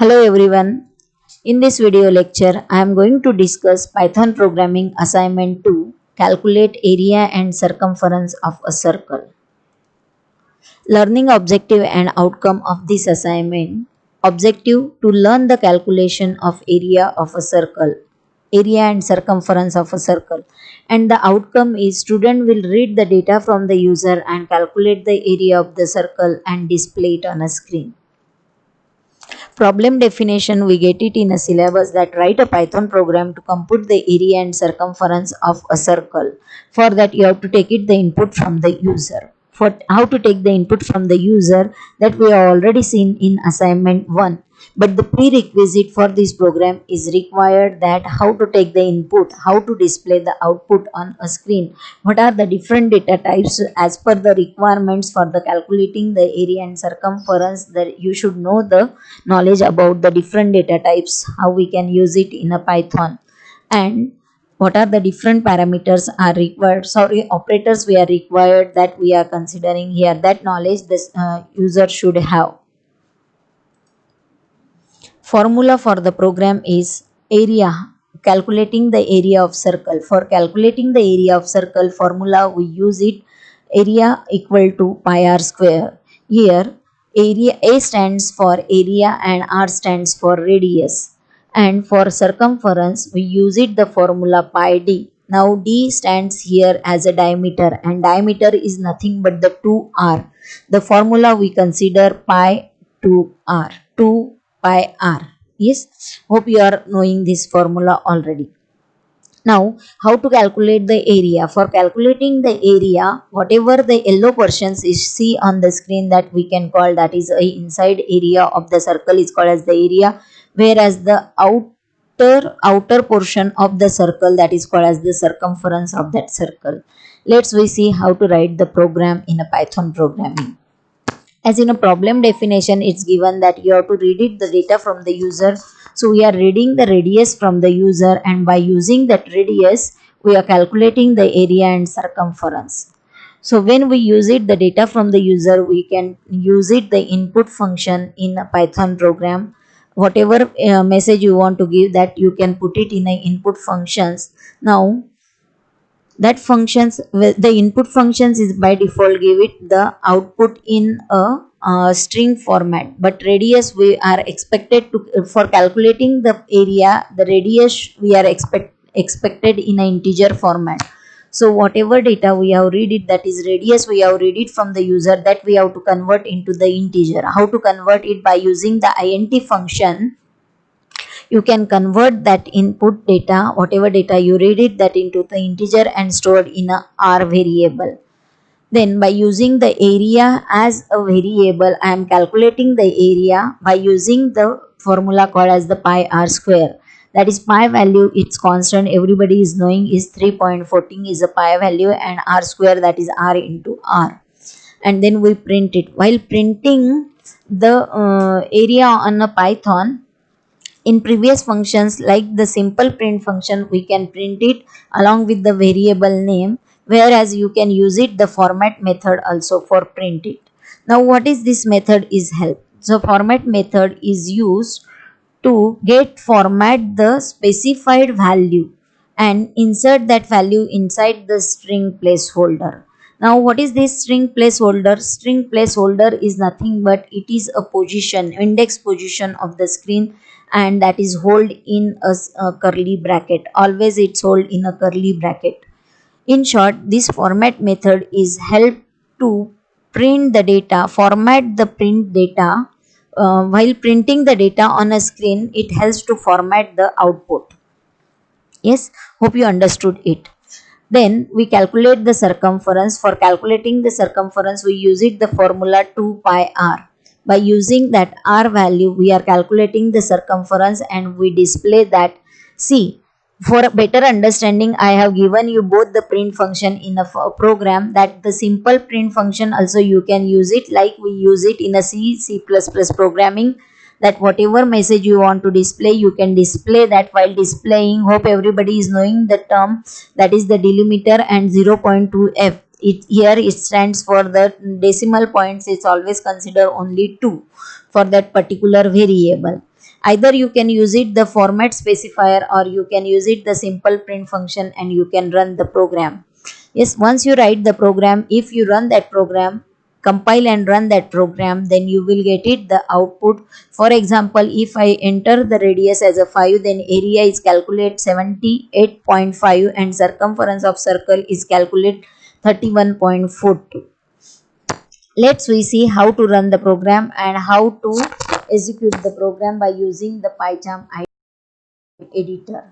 Hello everyone. In this video lecture, I am going to discuss Python programming assignment 2, calculate area and circumference of a circle. Learning objective and outcome of this assignment. Objective to learn the calculation of area of a circle, area and circumference of a circle. And the outcome is student will read the data from the user and calculate the area of the circle and display it on a screen. Problem definition, we get it in a syllabus that write a Python program to compute the area and circumference of a circle. For that you have to take it the input from the user. For how to take the input from the user, that we have already seen in assignment 1. But the prerequisite for this program is required that how to take the input, how to display the output on a screen, what are the different data types as per the requirements for the calculating the area and circumference. That you should know the knowledge about the different data types, how we can use it in a Python, and what are the different parameters are required, operators we are required that we are considering here. That knowledge this user should have. Formula for the program is area, calculating the area of circle. For calculating the area of circle formula, we use it area equal to pi r square. Here area A stands for area and R stands for radius, and for circumference we use it the formula pi d. Now d stands here as a diameter, and diameter is nothing but the 2r. The formula we consider pi 2r, 2 pi r. Yes, hope you are knowing this formula already. Now, how to calculate the area? For calculating the area, whatever the yellow portions is see on the screen, that we can call, that is a inside area of the circle is called as the area, whereas the outer portion of the circle, that is called as the circumference of that circle. Let's we see how to write the program in a Python programming. As in a problem definition, it's given that you have to read it the data from the user. So we are reading the radius from the user, and by using that radius we are calculating the area and circumference. So when we use it the data from the user, we can use it the input function in a Python program. Whatever message you want to give, that you can put it in a input functions. Now that functions, the input functions is by default give it the output in a string format, but radius we are expected to, for calculating the area, the radius we are expected in an integer format. So whatever data we have read it, that is radius we have read it from the user, that we have to convert into the integer. How to convert it? By using the int function. You can convert that input data, whatever data you read it, that into the integer and stored in a r variable. Then by using the area as a variable, I am calculating the area by using the formula called as the pi r square. That is pi value, its constant, everybody is knowing, is 3.14 is a pi value, and r square, that is r into r. And then we print it. While printing the area on a Python, in previous functions like the simple print function, we can print it along with the variable name, whereas you can use it the format method also for print it. Now what is this method is help? So format method is used to format the specified value and insert that value inside the string placeholder. Now what is this string placeholder? String placeholder is nothing but it is a position, index position of the screen, and that is hold in a curly bracket. Always it's hold in a curly bracket. In short, this format method is help to print the data, format the print data. While printing the data on a screen, it helps to format the output. Yes, hope you understood it. Then we calculate the circumference. For calculating the circumference, we use it the formula 2 pi r. By using that r value, we are calculating the circumference and we display that. See, for a better understanding, I have given you both the print function in a program, that the simple print function also you can use it like we use it in a C++ programming, that whatever message you want to display, you can display that. While displaying, hope everybody is knowing the term, that is the delimiter and 0.2f. Here it stands for the decimal points, it's always consider only 2 for that particular variable. Either you can use it the format specifier, or you can use it the simple print function, and you can run the program. Yes, once you write the program, if you run that program, compile and run that program, then you will get it the output. For example, if I enter the radius as a 5, then area is calculate 78.5 and circumference of circle is calculate 31.42. Let's we see how to run the program and how to execute the program by using the Python editor.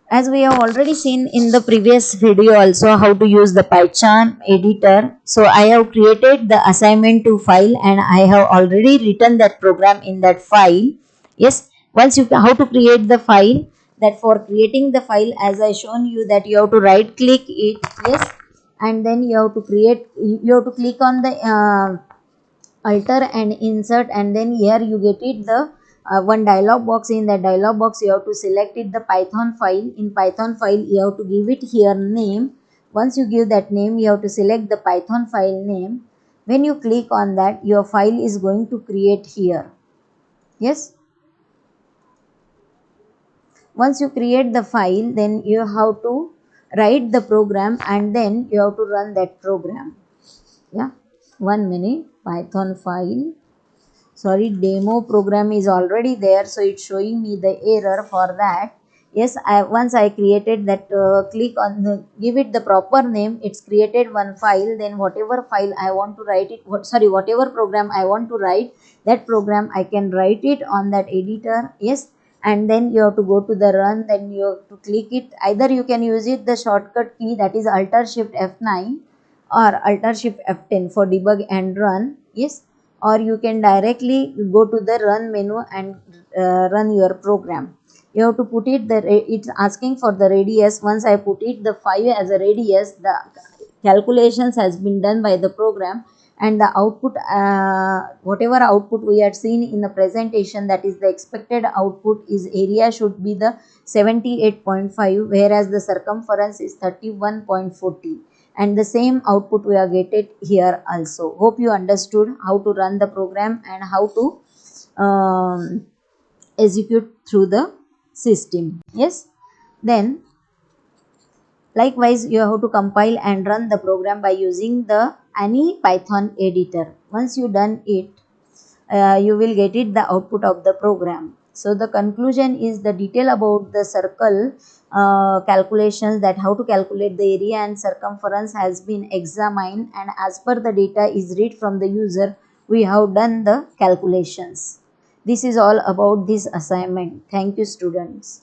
As we have already seen in the previous video also how to use the Python editor. So I have created the Assignemnt2 file and I have already written that program in that file. Yes, once you how to create the file, that for creating the file, as I shown you, that you have to right click it. Yes, and then you have to create, you have to click on the alter and insert, and then here you get it the one dialog box. In that dialog box you have to select it the Python file. In Python file you have to give it here name. Once you give that name, you have to select the Python file name. When you click on that, your file is going to create here. Yes, once you create the file, then you have to write the program and then you have to run that program. Yeah, 1 minute. Python file, sorry, demo program is already there, so it's showing me the error for that. Yes, once I created that, click on the, give it the proper name, it's created one file. Then whatever file I want to write it, whatever program I want to write, that program I can write it on that editor. Yes, and then you have to go to the run, then you have to click it. Either you can use it the shortcut key, that is Alt Shift F9 or Alt Shift F10 for debug and run. Yes, or you can directly go to the run menu and run your program. You have to put it the, it's asking for the radius. Once I put it the 5 as a radius, the calculations has been done by the program, and the output, whatever output we had seen in the presentation, that is the expected output is area should be the 78.5, whereas the circumference is 31.40, and the same output we are getting here also. Hope you understood how to run the program and how to execute through the system. Yes, then likewise you have to compile and run the program by using the any Python editor. Once you done it, you will get it the output of the program. So the conclusion is the detail about the circle calculations, that how to calculate the area and circumference has been examined, and as per the data is read from the user, we have done the calculations. This is all about this assignment. Thank you, students.